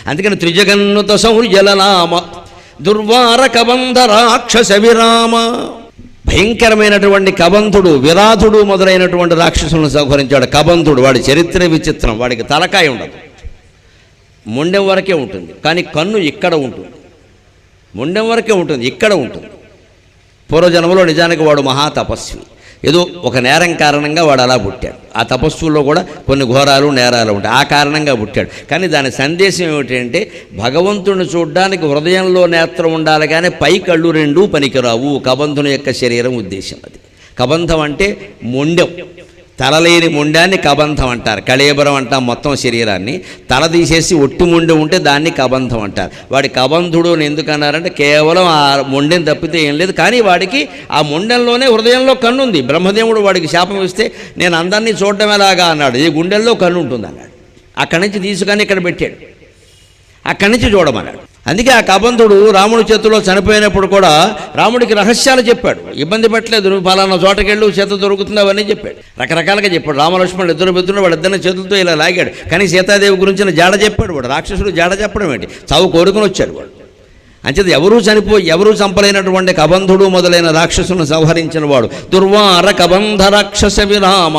అందుకని త్రిజగన్నుత శౌర్యలనామ దుర్వార కబంధ రాక్షస విరామ. భయంకరమైనటువంటి కబంధుడు, విరాధుడు మొదలైనటువంటి రాక్షసులను సంహరించాడు. కబంధుడు వాడి చరిత్ర విచిత్రం. వాడికి తలకాయ ఉండదు, మొండెం వరకే ఉంటుంది, కానీ కన్ను ఇక్కడ ఉంటుంది. మొండెం వరకే ఉంటుంది, ఇక్కడ ఉంటుంది. పూర్వజన్మలో నిజానికి వాడు మహాతపస్వి. ఏదో ఒక నేరం కారణంగా వాడు అలా పుట్టాడు. ఆ తపస్సుల్లో కూడా కొన్ని ఘోరాలు నేరాలు ఉంటాయి, ఆ కారణంగా పుట్టాడు. కానీ దాని సందేశం ఏమిటంటే భగవంతుడిని చూడ్డానికి హృదయంలో నేత్రం ఉండాలి, కానీ పై కళ్ళు రెండూ పనికిరావు. కబంధుని యొక్క శరీరం ఉద్దేశం అది. కబంధం అంటే మొండెం, తలలేని మొండాన్ని కబంధం అంటారు. కళేబరం అంటాం మొత్తం శరీరాన్ని. తల తీసేసి ఒట్టి మొండెం ఉంటే దాన్ని కబంధం అంటారు. వాడి కబంధుడు అని ఎందుకు అన్నారంటే కేవలం ఆ మొండెం తప్పితే ఏం లేదు, కానీ వాడికి ఆ మొండెంలోనే హృదయంలో కన్ను ఉంది. బ్రహ్మదేవుడు వాడికి శాపం ఇస్తే నేను అందరినీ చూడటం ఎలాగా అన్నాడు. ఈ గుండెల్లో కన్ను ఉంటుంది అన్నాడు. అక్కడి నుంచి తీసుకొని ఇక్కడ పెట్టాడు, అక్కడి నుంచి చూడమన్నాడు. అందుకే ఆ కబంధుడు రాముడి చేతిలో చనిపోయినప్పుడు కూడా రాముడికి రహస్యాలు చెప్పాడు. ఇబ్బంది పెట్టలేదు, నువ్వు ఫలానా చోటకెళ్ళు చేత దొరుకుతుంది అవన్నీ చెప్పాడు. రకరకాలుగా చెప్పాడు. రామలక్ష్మణులు ఇద్దరు పెద్దలు వాళ్ళిద్దరిని చేతులతో ఇలా లాగాడు. కానీ సీతాదేవి గురించిన జాడ చెప్పాడు వాడు. రాక్షసుడు జాడ చెప్పడం ఏంటి, చావు కోరుకుని వచ్చాడు వాడు. అంచేది ఎవరూ చంపలేనటువంటి కబంధుడు మొదలైన రాక్షసులను సంహరించిన వాడు దుర్వార కబంధ రాక్షస విరామ.